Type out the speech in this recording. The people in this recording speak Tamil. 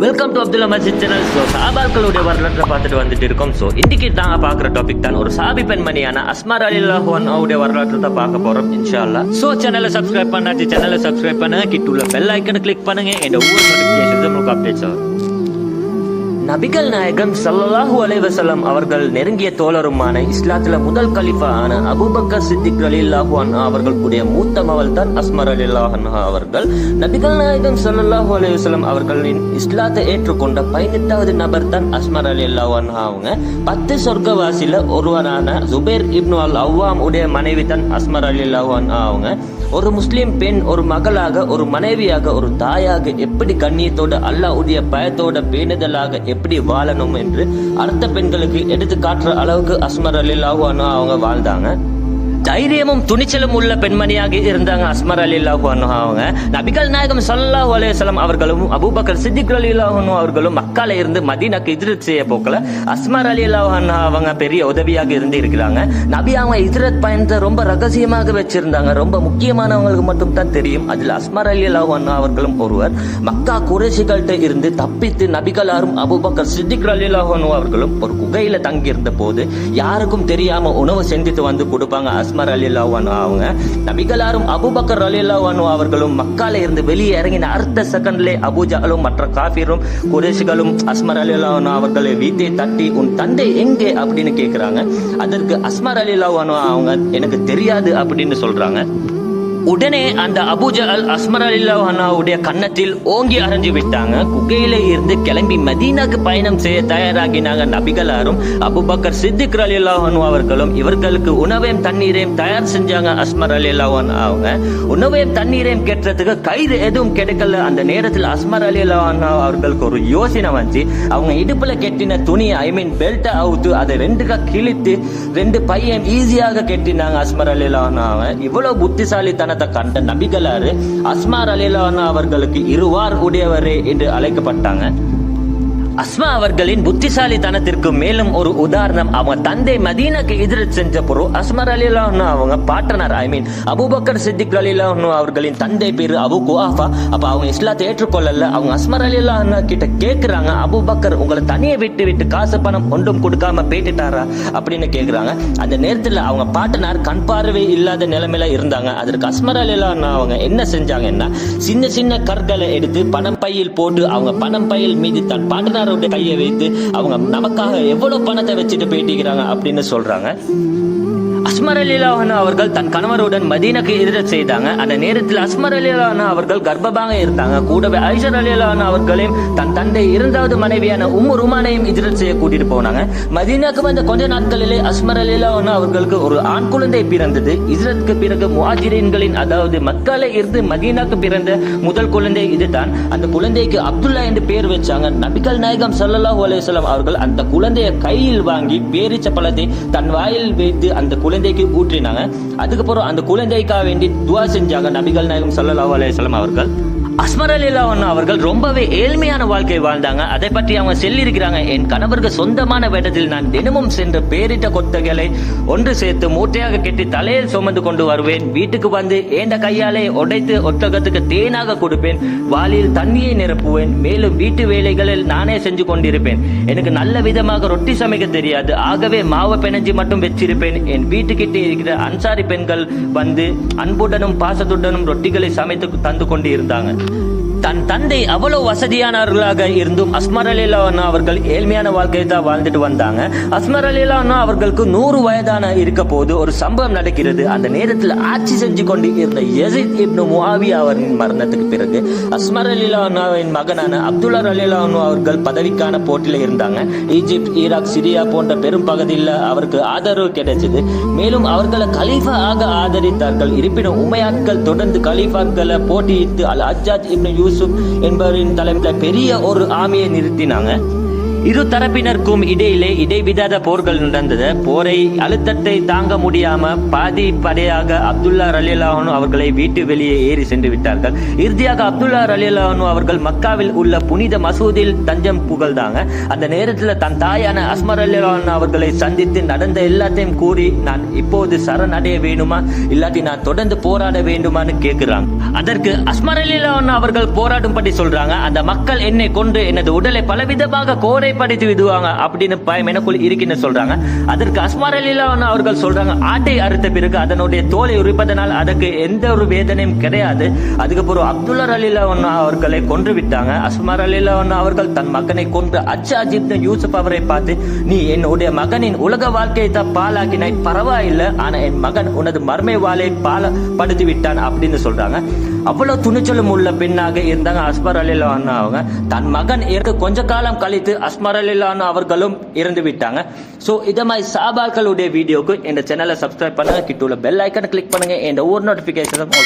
Welcome to Abdullah Majid channel. So சாபாக்களுடைய வரலாற்றை பார்த்துட்டு வந்துட்டு இருக்கோம். ஸோ இன்னைக்கு தாங்க பார்க்குற டாபிக் தான் ஒரு சாபி பெண்மணியான அஸ்மா ரலியல்லாஹு அன்ஹாவுடைய வரலாற்றை தான் பார்க்க போறோம் இன்ஷா அல்லாஹ். ஸோ சேனலை சப்ஸ்கிரைப் பண்ணாச்சு சேனலை சப்ஸ்கிரைப் பண்ணுங்க, கிட்டுள்ள பெல் ஐக்கனை கிளிக் பண்ணுங்க, என் ஒவ்வொரு நோட்டிஃபிகேஷன் உங்களுக்கு அப்டேட்ஸ் ஆகும். நபிகள் நாயகம் ஸல்லல்லாஹு அலைஹி வஸல்லம் அவர்கள் நெருங்கிய தோழருமான இஸ்லாத்துல முதல் கலிஃபா ஆன அபூபக்கர் சித்திக் ரலியல்லாஹு அன்ஹு அவர்களுடைய மூத்த மகள் தான் அஸ்மா ரலியல்லாஹு அன்ஹா அவர்கள். நபிகள் நாயகம் ஸல்லல்லாஹு அலைஹி வஸல்லம் அவர்களின் இஸ்லாத்தை ஏற்றுக்கொண்ட 18வது நபர் தான் அஸ்மா ரலியல்லாஹு அன்ஹா அவங்க. 10 சொர்க்கவாசில ஒருவரான ஜுபைர் இப்னு அல் அவ்வாம் உடைய மனைவி தான் அஸ்மா ரலியல்லாஹு அன்ஹா அவங்க. ஒரு முஸ்லிம் பெண் ஒரு மகளாக, ஒரு மனைவியாக, ஒரு தாயாக எப்படி கண்ணியத்தோட அல்லாஹ்வுடைய பயத்தோட பேணுதலாக எப்படி வாழணும் என்று அடுத்த பெண்களுக்கு எடுத்து காட்டுற அளவுக்கு அஸ்மா ரலியல்லாஹு அன்ஹா அவங்க வாழ்ந்தாங்க. தைரியமும் துணிச்சலும் உள்ள பெண்மணியாக இருந்தாங்க அஸ்மா ரலியல்லாஹு அன்ஹா அவங்க. நபிகள் நாயகம் ஸல்லல்லாஹு அலைஹி வஸல்லம் அவர்களும் அபூபக்கர் சித்திக் ரலியல்லாஹு அன்ஹு அவர்களும் மக்கால இருந்து மதீனாக்கு ஹிஜ்ரத் செய்ய போக்கல அஸ்மா ரலியல்லாஹு அன்ஹா அவங்க பெரிய உதவியாக இருந்து இருக்கிறாங்க. நபி அவங்க ஹிஜ்ரத் பயணத்தை ரொம்ப ரகசியமாக வச்சிருந்தாங்க. ரொம்ப முக்கியமானவங்களுக்கு மட்டும் தான் தெரியும். அதில் அஸ்மா ரலியல்லாஹு அன்ஹா அவர்களும் ஒருவர். மக்கா குறைஷிகள்கிட்ட இருந்து தப்பித்து நபிகளாரும் அபூபக்கர் சித்திக் ரலியல்லாஹு அன்ஹு அவர்களும் ஒரு குகையில தங்கி இருந்த போது யாருக்கும் தெரியாம உணவு செஞ்சுட்டு வந்து கொடுப்பாங்க அஸ்மா ரலியல்லாஹு அன்ஹா அவங்க. நபிகளாரும் அபூபக்கர் ரலியல்லாஹு அன்ஹு அவர்களும் மக்கால இருந்து வெளியே இறங்கின அடுத்த செகண்ட்லே அபூஜஹலும் மற்ற காஃபிரும் குறைஷிகளும் அஸ்மா ரலியல்லாஹு அன்ஹா அவர்களை வீட்டை தட்டி உன் தந்தை எங்கே அப்படின்னு கேட்கிறாங்க. அதற்கு அஸ்மா ரலியல்லாஹு அன்ஹா அவங்க எனக்கு தெரியாது அப்படின்னு சொல்றாங்க. உடனே அந்த அபூஜஹல் அஸ்மா ரலியல்லாஹு அன்ஹாவுடைய கன்னத்தில் ஓங்கி அரைஞ்சு விட்டாங்க. குகையில இருந்து கிளம்பி மதீனாக்கு பயணம் செய்ய தயாராகினாங்க நபிகளாரும் அபூபக்கர் சித்திக் ரலியல்லாஹு அன்ஹு அவர்களும். இவர்களுக்கு உணவையும் தண்ணீரையும் தயார் செஞ்சாங்க அஸ்மா ரலியல்லாஹு அன்ஹா அவங்க. உணவையும் தண்ணீரையும் கேட்டதுக்கு கயிறு எதுவும் கிடைக்கல. அந்த நேரத்தில் அஸ்மா ரலியல்லாஹு அன்ஹா அவர்களுக்கு ஒரு யோசனை வந்துச்சு. அவங்க இடுப்புல கெட்டின துணி பெல்ட்டை அவுத்து அதை ரெண்டுக்கா கிழித்து 2 பையன் ஈஸியாக கெட்டினாங்க அஸ்மா ரலியல்லாஹு அன்ஹா அவங்க. இவ்வளவு புத்திசாலித்தன கண்ட நபிகளாரு அஸ்மா ரலியல்லாஹு அன்ஹா அவர்களுக்கு இருவார் உடையவரே என்று அழைக்கப்பட்டாங்க. அஸ்மா அவர்களின் புத்திசாலித்தனத்திற்கு மேலும் ஒரு உதாரணம், அவங்க தந்தை மதீனாக்கு ஹிஜ்ரத் செஞ்ச போது அஸ்மா ரலியல்லாஹு அன்ஹா அவங்க பார்ட்னர் அபூபக்கர் சித்திக் ரலியல்லாஹு அன்ஹு அவர்களின் தந்தை பேரு அபு குஹாஃபா. அப்ப அவங்க இஸ்லாத்தை ஏற்றுக்கொள்ளல. அவங்க அஸ்மா ரலியல்லாஹு அன்ஹா கிட்ட கேட்கிறாங்க, அபூபக்கர் உங்களை தனியே விட்டு காசு பணம் ஒன்றும் கொடுக்காம போயிட்டாரா அப்படின்னு கேட்கிறாங்க. அந்த நேரத்தில் அவங்க பார்ட்னர் கண் பார்வை இல்லாத நிலைமையில இருந்தாங்க. அதற்கு அஸ்மா ரலியல்லாஹு அன்ஹா அவங்க என்ன செஞ்சாங்கன்னா சின்ன சின்ன கற்களை எடுத்து பணம் பையில் போட்டு அவங்க பணம் பையில் மீது தன் பார்ட்னர் கையை வைத்து அவங்க நமக்காக எவ்வளவு பணத்தை வச்சுட்டு போயிட்டு அப்படின்னு சொல்றாங்க. அஸ்மா ரலியல்லாஹு அன்ஹா அவர்கள் தன் கணவருடன் மதீனாக்கு ஹிஜ்ரத் செய்தாங்க. அந்த நேரத்தில் அஸ்மா ரலியல்லாஹு அன்ஹா அவர்கள் கர்ப்பமாக இருந்தாங்க. கூடவே ஆயிஷா ரலியல்லாஹு அன்ஹா அவர்களையும் தன் தந்தை 2வது மனைவியான உம்மு ருமானையும் ஹிஜ்ரத் செய்ய கூட்டிட்டு போனாங்க. மதீனாக்கு வந்த கொஞ்ச நாட்களிலே அஸ்மா ரலியல்லாஹு அன்ஹா அவர்களுக்கு ஒரு ஆண் குழந்தை பிறந்தது. ஹிஜ்ரத்துக்கு பிறகு முஹாஜிரின்களின் அதாவது மக்கால இருந்து மதீனாக்கு பிறந்த முதல் குழந்தை இதுதான். அந்த குழந்தைக்கு அப்துல்லா என்று பேர் வச்சாங்க. நபிகள் நாயகம் ஸல்லல்லாஹு அலைஹி வஸல்லம் அவர்கள் அந்த குழந்தையை கையில் வாங்கி பேரிச்ச பழத்தை தன் வாயில் வைத்து அந்த குழந்தைக்கு ஊற்றினாங்க. அதுக்கப்புறம் அந்த குழந்தைக்காக வேண்டி துவா செஞ்சாங்க நபிகள் நாயகம் ஸல்லல்லாஹு அலைஹி வஸல்லம் அவர்கள். அஸ்மா ரலியல்லாஹு அன்ஹா அவர்கள் ரொம்பவே ஏழ்மையான வாழ்க்கை வாழ்ந்தாங்க. அதை பற்றி அவங்க சொல்லியிருக்கிறாங்க, என் கணவருக்கு சொந்தமான வேடத்தில் நான் தினமும் சென்று பேரிட்ட கொத்தைகளை ஒன்று சேர்த்து மூட்டையாக கட்டி தலையில் சுமந்து கொண்டு வருவேன். வீட்டுக்கு வந்து ஏண்ட கையாலே உடைத்து ஒட்டகத்துக்கு தேனாக கொடுப்பேன். வாளியில் தண்ணியை நிரப்புவேன். மேலும் வீட்டு வேலைகளில் நானே செஞ்சு கொண்டிருப்பேன். எனக்கு நல்ல விதமாக ரொட்டி சமைக்க தெரியாது. ஆகவே மாவை பிணைஞ்சி மட்டும் வச்சிருப்பேன். என் வீட்டுக்கிட்டே இருக்கிற அன்சாரி பெண்கள் வந்து அன்புடனும் பாசத்துடனும் ரொட்டிகளை சமைத்து தந்து கொண்டு இருந்தாங்க. தன் தந்தை அவ்வளவு வசதியானவர்களாக இருந்தும் அஸ்மா ரலியல்லாஹு அன்ஹா அவர்கள் ஏழ்மையான வாழ்க்கையை தான் வாழ்ந்துட்டு வந்தாங்க. அஸ்மா ரலியல்லாஹு அன்ஹா அவர்களுக்கு 100 வயதான இருக்க போது ஒரு சம்பவம் நடக்கிறது. அந்த நேரத்தில் ஆட்சி செஞ்சு கொண்டு இருந்த யஸீத் இப்னு முஆவியா அவரின் மரணத்துக்கு பிறகு அஸ்மா ரலியல்லாஹு அன்ஹாவின் மகனான அப்துல்லா ரலியல்லாஹு அன்ஹு அவர்கள் பதவிக்கான போட்டியில் இருந்தாங்க. ஈஜிப்ட், ஈராக், சிரியா போன்ற பெரும் பகுதியில் அவருக்கு ஆதரவு கிடைச்சது. மேலும் அவர்களை கலீஃபா ஆக ஆதரித்தார்கள். இருப்பினும் உமையாட்கள் தொடர்ந்து கலீஃபாக்களை போட்டியிட்டு அல் ஹஜ்ஜாஜ் இப்னு யூசுப் என்பவரின் தலைமையில் பெரிய ஒரு ஆர்மியை நிறுத்தினாங்க. இரு தரப்பினருக்கும் இடையிலே இடைவிடாத போர்கள் நடந்தது. போரை அழுத்தத்தை தாங்க முடியாம பாதி படையாக அப்துல்லா ரலியல்லாஹு அன்ஹு அவர்களை வீட்டு வெளியே ஏறி சென்று விட்டார்கள். இறுதியாக அப்துல்லா ரலியல்லாஹு அன்ஹு அவர்கள் மக்காவில் உள்ள புனித மசூதில் தஞ்சம் புகழ்ந்தாங்க. அந்த நேரத்தில் தன் தாயான அஸ்மா ரலியல்லாஹு அன்ஹா அவர்களை சந்தித்து நடந்த எல்லாத்தையும் கூறி, நான் இப்போது சரணடைய வேண்டுமா இல்லாட்டி நான் தொடர்ந்து போராட வேண்டுமான்னு கேட்கிறாங்க. அதற்கு அஸ்மா ரலியல்லாஹு அன்ஹா அவர்கள் போராடும்படி சொல்றாங்க. அந்த மக்கள் என்னை கொண்டு எனது உடலை பலவிதமாக கோரைப்படுத்தி விடுவாங்க அப்படின்னு பயம் எனக்குள் இருக்குன்னு சொல்றாங்க. அதற்கு அஸ்மா ரலியல்லாஹு அன்ஹா அவர்கள் சொல்றாங்க, ஆட்டை அறுத்த பிறகு அதனுடைய தோலை உரிப்பதனால் அதற்கு எந்த ஒரு வேதனையும் கிடையாது. அதுக்கப்புறம் அப்துல்லா ரலியல்லாஹு அன்ஹு அவர்களை கொன்று விட்டாங்க. அஸ்மா ரலியல்லாஹு அன்ஹா அவர்கள் தன் மகனை கொன்று அஜ்ஜாஜ் இப்னு யூசுப் அவரை பார்த்து, நீ என்னுடைய மகனின் உலக வாழ்க்கையை தான் பாலாக்கினாய், பரவாயில்லை, ஆனா என் மகன் உனது மர்மை வாளை பாலப்படுத்தி விட்டான் அப்படின்னு சொல்றாங்க. அவ்வளவு துணிச்சலும் உள்ள பெண்ணாக இருந்தாங்க அஸ்மா ரலியல்லாஹு அன்ஹா அவங்க. தன் மகன் இறந்து கொஞ்ச காலம் கழித்து அஸ்மா ரலியல்லாஹு அன்ஹா அவர்களும் இறந்து விட்டாங்க. சோ இத மாதிரி சஹாபாக்களுடைய வீடியோக்கு இந்த சேனலை சப்ஸ்கிரைப் பண்ணுங்க, கிட்ட உள்ள பெல் ஐக்கனை கிளிக் பண்ணுங்க, இந்த ஒவ்வொரு நோட்டிபிகேஷனும்